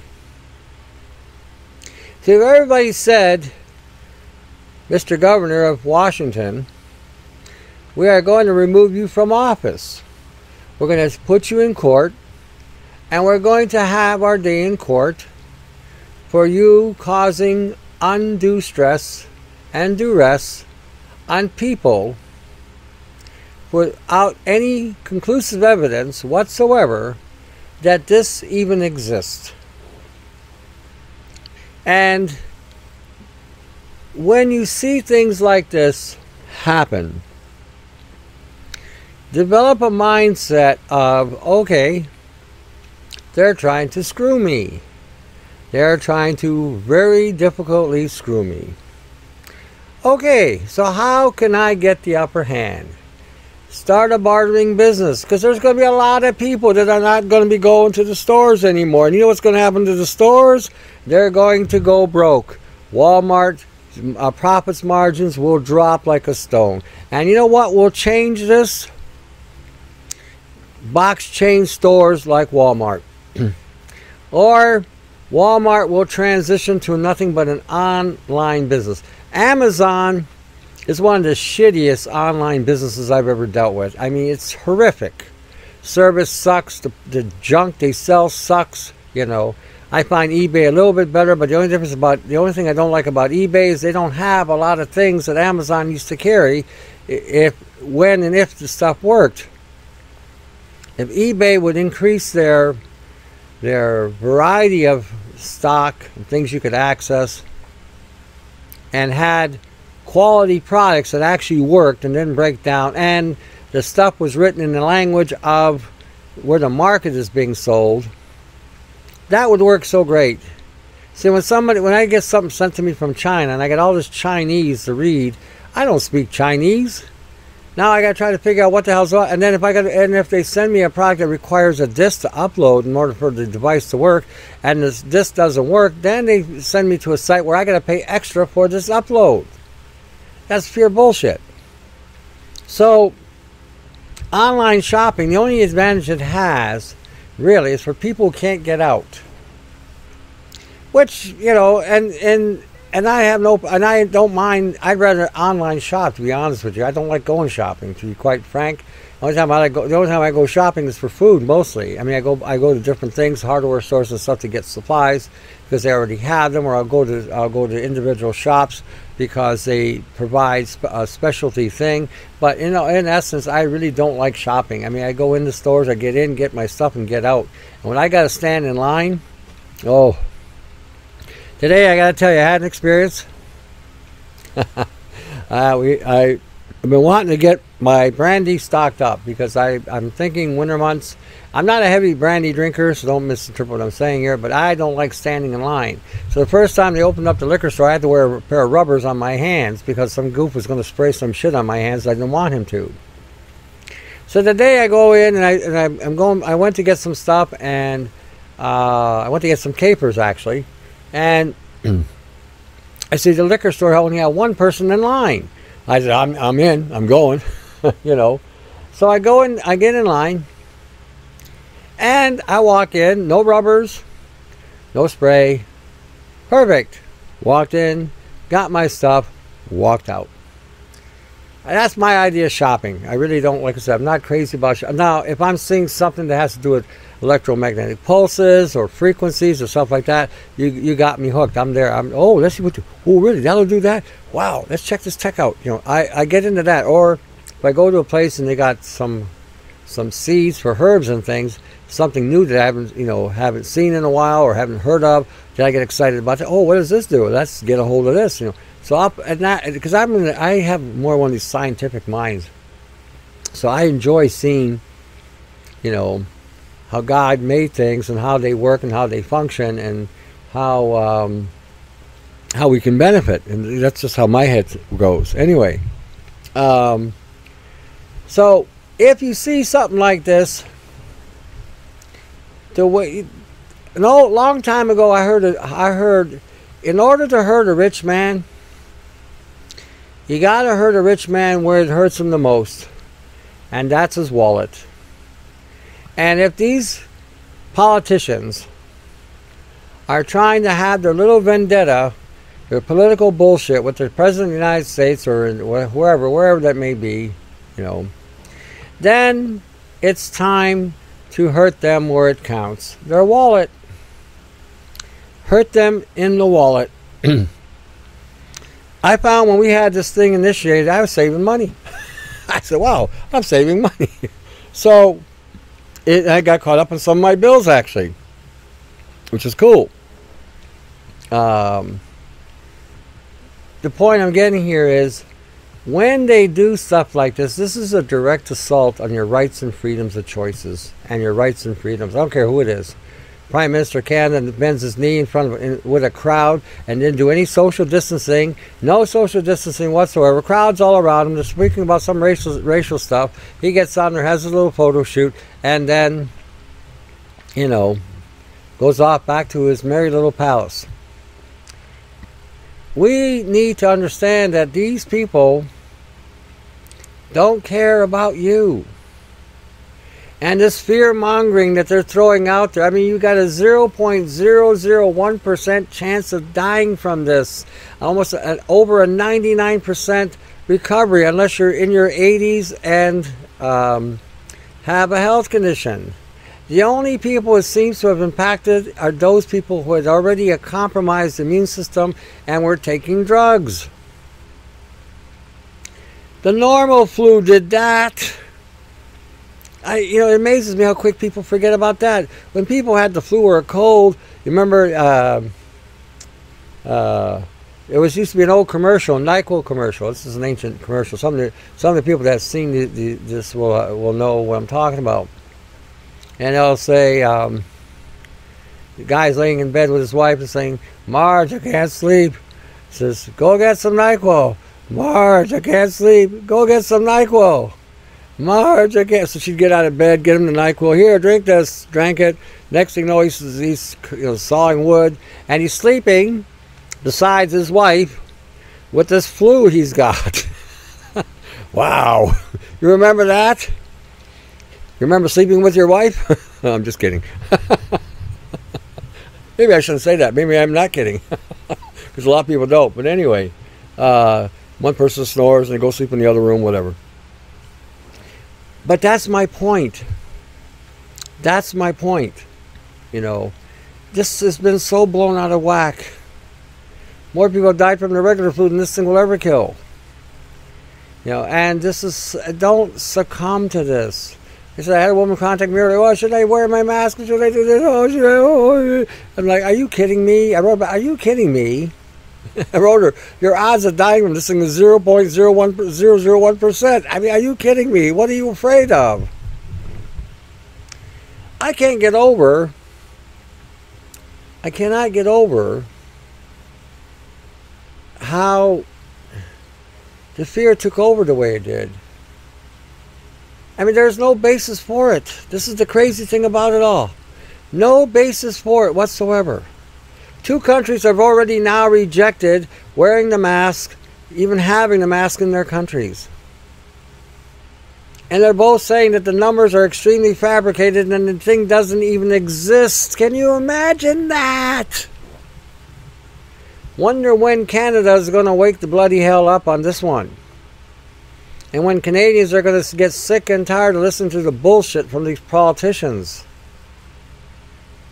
See, if everybody said, Mr. Governor of Washington, we are going to remove you from office. We're going to put you in court, and we're going to have our day in court for you causing undue stress and duress on people without any conclusive evidence whatsoever that this even exists. And when you see things like this happen, develop a mindset of, okay, they're trying to screw me. They're trying to very difficultly screw me. Okay, so how can I get the upper hand? Start a bartering business, because there's going to be a lot of people that are not going to be going to the stores anymore. And you know what's going to happen to the stores? They're going to go broke. Walmart profits margins will drop like a stone. And you know what will change this? Box chain stores like Walmart. Or Walmart will transition to nothing but an online business. Amazon is one of the shittiest online businesses I've ever dealt with. I mean, it's horrific. Service sucks. The junk they sell sucks. You know, I find eBay a little bit better, but the only thing I don't like about eBay is they don't have a lot of things that Amazon used to carry when and if the stuff worked. If eBay would increase their variety of stock and things you could access, and had quality products that actually worked and didn't break down, and the stuff was written in the language of where the market is being sold, that would work so great. See, when I get something sent to me from China and I get all this Chinese to read, I don't speak Chinese. Now I got to try to figure out what the hell's what. And then if they send me a product that requires a disk to upload in order for the device to work, and this disk doesn't work, then they send me to a site where I got to pay extra for this upload. That's pure bullshit. So, online shopping, the only advantage it has, really, is for people who can't get out. Which, you know, and I don't mind. I'd rather online shop, to be honest with you. I don't like going shopping, to be quite frank. The only time I go shopping is for food, mostly. I mean, I go to different things, hardware stores and stuff, to get supplies because they already have them, or I'll go to individual shops because they provide a specialty thing. But in essence, I really don't like shopping. I mean, I go into stores, I get in, get my stuff, and get out. And when I got to stand in line, oh. Today, I got to tell you, I had an experience. I've been wanting to get my brandy stocked up because I'm thinking winter months. I'm not a heavy brandy drinker, so don't misinterpret what I'm saying here, but I don't like standing in line. So the first time they opened up the liquor store, I had to wear a pair of rubbers on my hands because some goof was going to spray some shit on my hands. I didn't want him to. So the day I go in and I went to get some stuff, and I went to get some capers, actually. And I see the liquor store only had one person in line. I said, I'm in, I'm going, you know. So I go in, I get in line, and I walk in, no rubbers, no spray, perfect. Walked in, got my stuff, walked out. And that's my idea of shopping. I really don't, like I said, I'm not crazy about shopping. Now, if I'm seeing something that has to do with electromagnetic pulses or frequencies or stuff like that, you got me hooked. I'm there. Let's see what really, that'll do that? Wow, let's check this tech out. You know, I get into that. Or if I go to a place and they got some seeds for herbs and things, something new that I haven't seen in a while or haven't heard of, then I get excited about it. Oh, what does this do? Let's get a hold of this, you know. So because I have more one of these scientific minds, so I enjoy seeing, you know, how God made things and how they work and how they function and how we can benefit, and that's just how my head goes. Anyway, so if you see something like this, long time ago I heard, in order to hurt a rich man, you gotta hurt a rich man where it hurts him the most, and that's his wallet. And if these politicians are trying to have their little vendetta, their political bullshit with the President of the United States or wherever that may be, you know, then it's time to hurt them where it counts. Their wallet. Hurt them in the wallet. I found when we had this thing initiated, I was saving money. I said, wow, I'm saving money. So I got caught up in some of my bills, actually, which is cool. The point I'm getting here is, when they do stuff like this, this is a direct assault on your rights and freedoms of choices and your rights and freedoms. I don't care who it is. Prime Minister of Canada bends his knee in front of with a crowd and didn't do any social distancing. No social distancing whatsoever. Crowds all around him. They're speaking about some racial stuff. He gets on there, has his little photo shoot, and then, you know, goes off back to his merry little palace. We need to understand that these people don't care about you. And this fear-mongering that they're throwing out there, I mean, you got a 0.001% chance of dying from this. Almost over a 99% recovery, unless you're in your 80s and have a health condition. The only people it seems to have impacted are those people who had already a compromised immune system and were taking drugs. The normal flu did that. It amazes me how quick people forget about that. When people had the flu or a cold, you remember It was used to be an old commercial, NyQuil commercial. This is an ancient commercial. Some of the people that have seen this will know what I'm talking about. And they'll say, the guy's laying in bed with his wife and saying, "Marge, I can't sleep." He says, "Go get some NyQuil." "Marge, I can't sleep. Go get some NyQuil." "Marge, I can't." So she'd get out of bed, get him the NyQuil. "Here, drink this." Drank it. Next thing you know, he's sawing wood, and he's sleeping besides his wife with this flu he's got. Wow. You remember that? You remember sleeping with your wife? I'm just kidding. Maybe I shouldn't say that. Maybe I'm not kidding. Because a lot of people don't. But anyway, one person snores and they go sleep in the other room, whatever. But that's my point. That's my point. You know, this has been so blown out of whack. More people have died from the regular flu than this thing will ever kill. You know, and this is, don't succumb to this. I said, I had a woman contact me earlier. "Oh, should I wear my mask? Should I do this? Oh, should I?" Oh. I'm like, "Are you kidding me?" I wrote, "Are you kidding me?" I wrote her, "Your odds of dying from this thing is 0.001%. I mean, are you kidding me? What are you afraid of? I can't get over. I cannot get over how the fear took over the way it did. I mean, there's no basis for it. This is the crazy thing about it all. No basis for it whatsoever. 2 countries have already now rejected wearing the mask, even having the mask in their countries. And they're both saying that the numbers are extremely fabricated and the thing doesn't even exist. Can you imagine that? Wonder when Canada is going to wake the bloody hell up on this one. And when Canadians are going to get sick and tired of listening to the bullshit from these politicians.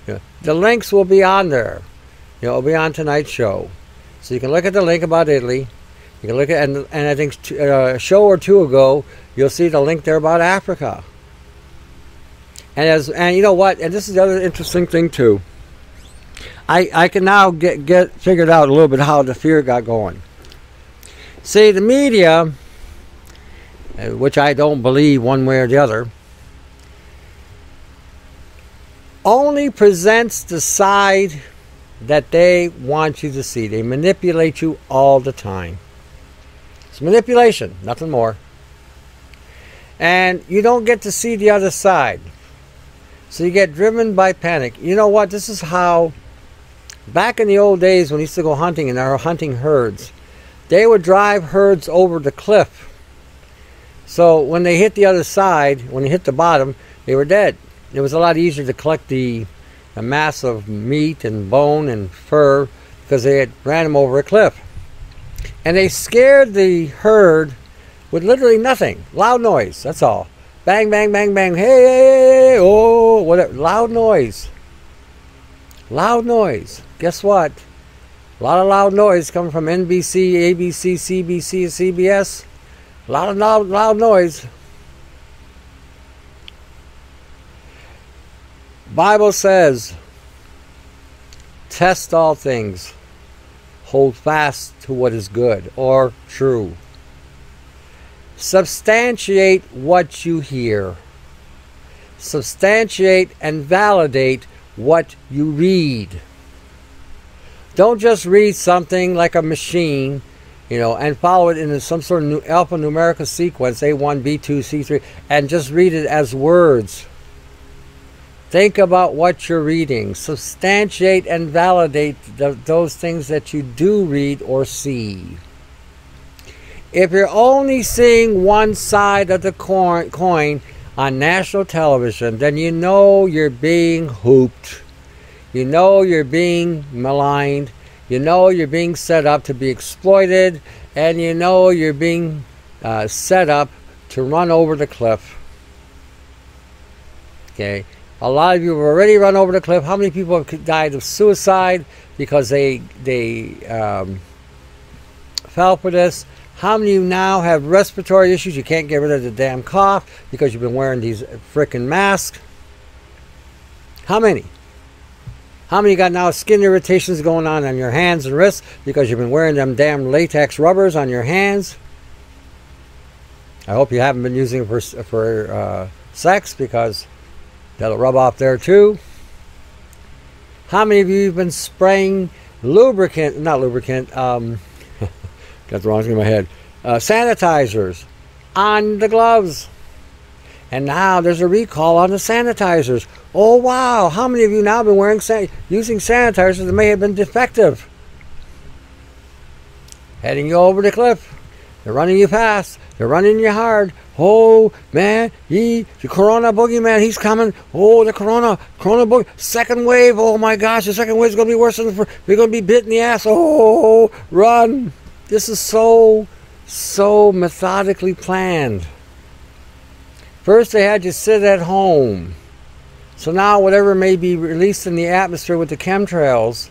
Yeah. The links will be on there. You know, it'll be on tonight's show. So you can look at the link about Italy. You can look at, and I think a show or 2 ago, you'll see the link there about Africa. And you know what? And this is the other interesting thing too. I can now get figured out a little bit how the fear got going. See, the media, which I don't believe one way or the other, only presents the side that they want you to see. They manipulate you all the time. It's manipulation, nothing more. And you don't get to see the other side. So you get driven by panic. You know what? This is how, back in the old days when we used to go hunting and our hunting herds, they would drive herds over the cliff. So when they hit the other side, when they hit the bottom, they were dead. It was a lot easier to collect the mass of meat and bone and fur because they had ran them over a cliff. And they scared the herd with literally nothing. Loud noise, that's all. Bang, bang, bang, bang. Hey, hey, hey, oh, whatever. Loud noise. Loud noise. Guess what? A lot of loud noise coming from NBC, ABC, CBC, and CBS. A lot of loud noise. Bible says, test all things. Hold fast to what is good or true. Substantiate what you hear. Substantiate and validate what you read. Don't just read something like a machine, you know, and follow it in some sort of alphanumerical sequence, A1, B2, C3, and just read it as words. Think about what you're reading. Substantiate and validate those things that you do read or see. If you're only seeing one side of the coin on national television, then you know you're being hooped. You know you're being maligned. You know you're being set up to be exploited. And you know you're being set up to run over the cliff. Okay. A lot of you have already run over the cliff. How many people have died of suicide because they fell for this? How many of you now have respiratory issues? You can't get rid of the damn cough because you've been wearing these frickin' masks. How many? How many got now skin irritations going on your hands and wrists because you've been wearing them damn latex rubbers on your hands? I hope you haven't been using it for sex, because that'll rub off there too. How many of you have been spraying lubricant, not lubricant, got the wrong thing in my head, sanitizers on the gloves? And now there's a recall on the sanitizers. Oh wow, how many of you now have been using sanitizers that may have been defective? Heading you over the cliff. They're running you fast. They're running you hard. Oh man, the corona boogeyman, he's coming. Oh, the corona boogie, second wave. Oh my gosh, the second wave is going to be worse than the first. We're going to be bit in the ass. Oh, run. This is so methodically planned. First they had you sit at home. So now whatever may be released in the atmosphere with the chemtrails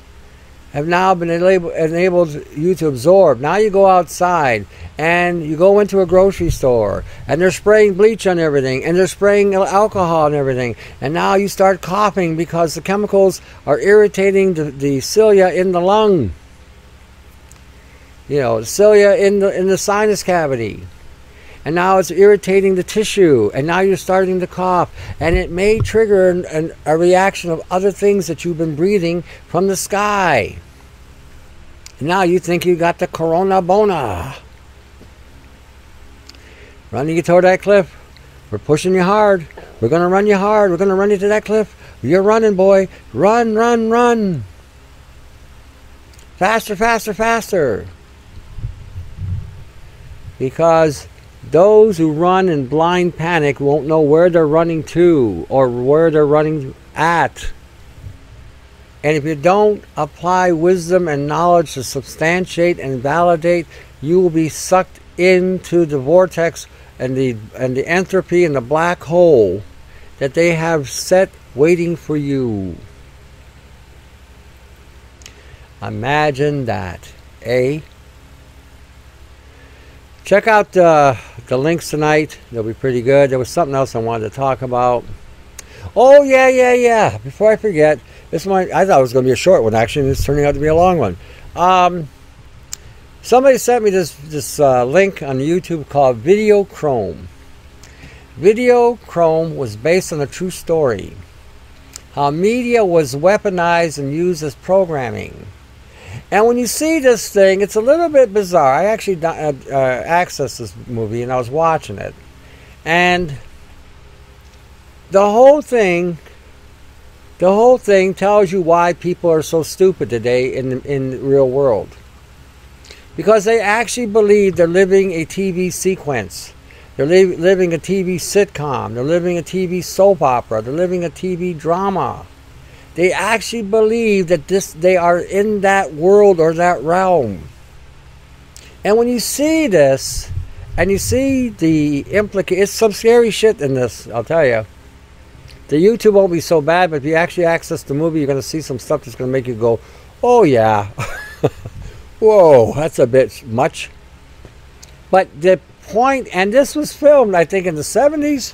have now been enabled you to absorb. Now you go outside and you go into a grocery store and they're spraying bleach on everything and they're spraying alcohol on everything, and now you start coughing because the chemicals are irritating the cilia in the lung. You know, the cilia in the sinus cavity. And now it's irritating the tissue, and now you're starting to cough, and it may trigger a reaction of other things that you've been breathing from the sky. And now you think you got the corona bona. Running you toward that cliff. We're pushing you hard. We're going to run you hard. We're going to run you to that cliff. You're running, boy. Run, run, run. Faster, faster, faster. Because those who run in blind panic won't know where they're running to or where they're running at. And if you don't apply wisdom and knowledge to substantiate and validate, you will be sucked into the vortex and the entropy and the black hole that they have set waiting for you. Imagine that, eh? Check out the links tonight. They'll be pretty good. There was something else I wanted to talk about. Oh, yeah. Before I forget, this one, I thought it was going to be a short one, actually, and it's turning out to be a long one. Somebody sent me this link on YouTube called Video Chrome. Video Chrome was based on a true story. How media was weaponized and used as programming. And when you see this thing, it's a little bit bizarre. I actually accessed this movie and I was watching it. And the whole thing tells you why people are so stupid today in the real world. Because they actually believe they're living a TV sequence. They're living a TV sitcom. They're living a TV soap opera. They're living a TV drama. They actually believe that they are in that world or that realm. And when you see this, and you see the it's some scary shit in this, I'll tell you. The YouTube won't be so bad, but if you actually access the movie, you're going to see some stuff that's going to make you go, oh yeah, whoa, that's a bit much. But the point, and this was filmed, I think, in the 70s,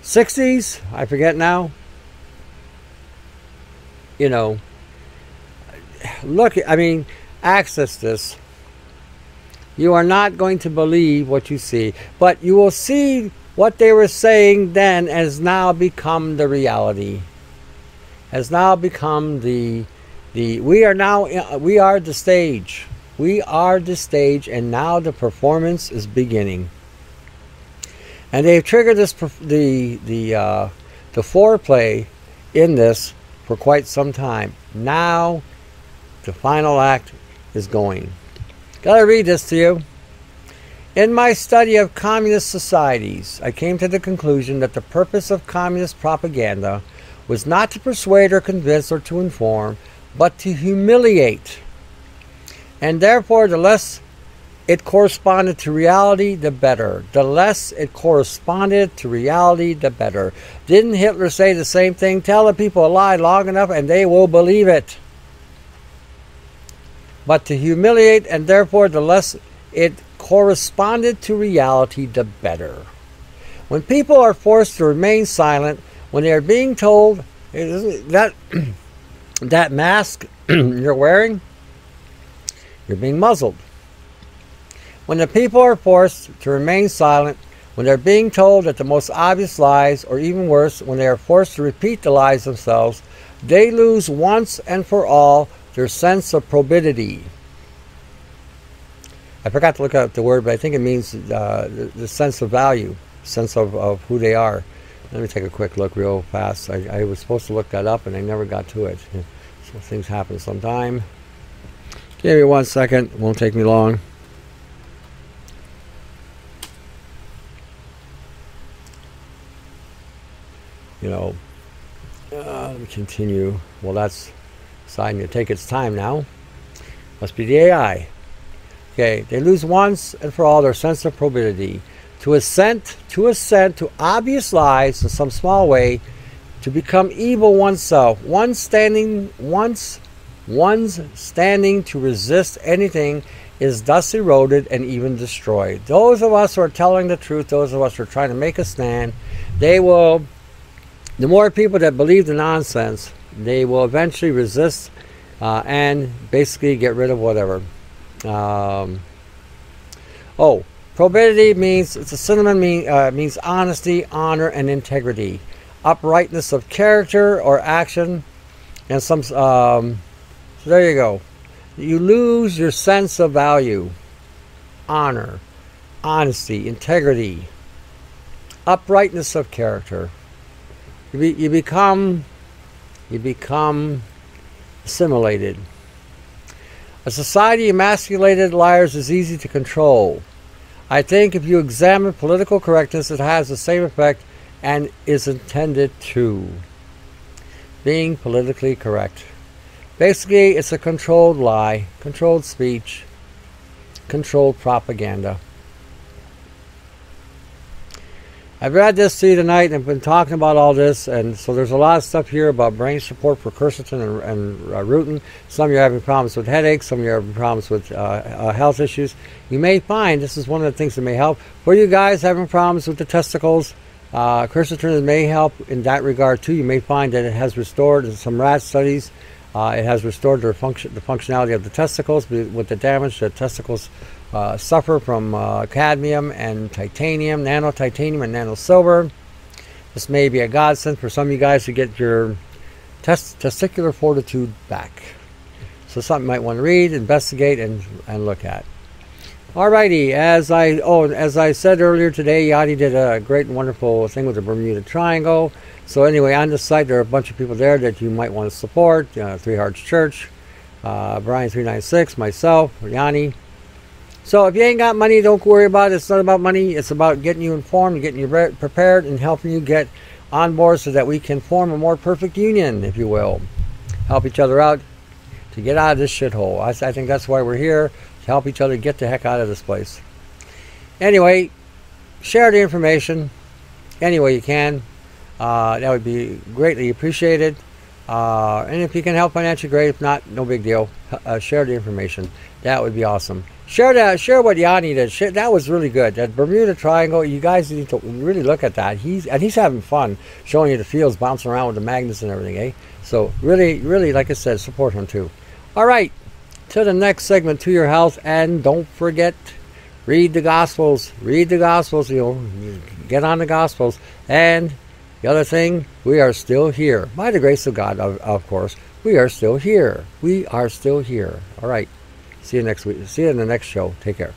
60s, I forget now. You know, look, I mean, access this. You are not going to believe what you see, but you will see what they were saying then has now become the reality. Has now become we are the stage. We are the stage, and now the performance is beginning. And they've triggered this the foreplay in this for quite some time. Now the final act is going. Gotta read this to you. In my study of communist societies, I came to the conclusion that the purpose of communist propaganda was not to persuade or convince or to inform, but to humiliate. And therefore, the less it corresponded to reality, the better. The less it corresponded to reality, the better. Didn't Hitler say the same thing? Tell the people a lie long enough and they will believe it. But to humiliate, and therefore the less it corresponded to reality, the better. When people are forced to remain silent, when they are being told Isn't that that mask you're wearing, you're being muzzled. When the people are forced to remain silent, when they're being told that the most obvious lies, or even worse, when they are forced to repeat the lies themselves, they lose once and for all their sense of probity. I forgot to look up the word, but I think it means the sense of value, sense of who they are. Let me take a quick look real fast. I was supposed to look that up, and I never got to it. So things happen sometime. Give me 1 second. It won't take me long. You know, let me continue. Well, that's deciding to take its time now. Must be the AI. Okay, they lose once and for all their sense of probity. To assent to obvious lies in some small way, to become evil oneself, one's standing to resist anything is thus eroded and even destroyed. Those of us who are telling the truth, those of us who are trying to make a stand, they will, the more people that believe the nonsense, they will eventually resist and basically get rid of whatever. Probity means, it's a synonym, means honesty, honor, and integrity. Uprightness of character or action. And some, so there you go. You lose your sense of value. Honor, honesty, integrity. Uprightness of character. You become assimilated. A society emasculated liars is easy to control. I think if you examine political correctness, it has the same effect and is intended to. Being politically correct. Basically, it's a controlled lie, controlled speech, controlled propaganda. I've read this to you tonight and I've been talking about all this, and so there's a lot of stuff here about brain support for quercetin and rutin. Some of you are having problems with headaches, some of you are having problems with health issues. You may find this is one of the things that may help. For you guys having problems with the testicles, quercetin may help in that regard too. You may find that it has restored, in some rat studies, it has restored the functionality of the testicles with the damage that testicles suffer from cadmium and titanium, nano-titanium and nano-silver. This may be a godsend for some of you guys to get your testicular fortitude back. So something you might want to read, investigate, and look at. Alrighty, as I said earlier today, Yadi did a great and wonderful thing with the Bermuda Triangle. So anyway, on the site there are a bunch of people there that you might want to support. Three Hearts Church, Brian 396, myself, Yanni. So if you ain't got money, don't worry about it. It's not about money. It's about getting you informed, getting you prepared, and helping you get on board so that we can form a more perfect union, if you will. Help each other out to get out of this shithole. I think that's why we're here, to help each other get the heck out of this place. Anyway, share the information any way you can. That would be greatly appreciated. And if you can help financially, great. If not, no big deal. Share the information. That would be awesome. Share what Yanni did. That was really good. That Bermuda Triangle, you guys need to really look at that. He's having fun showing you the fields bouncing around with the magnets and everything, eh? So really, really, like I said, support him too. All right, to the next segment, to your health, and don't forget, read the Gospels. Read the Gospels. Get on the Gospels. And the other thing, we are still here. By the grace of God, of course, we are still here. We are still here. All right. See you next week. See you in the next show. Take care.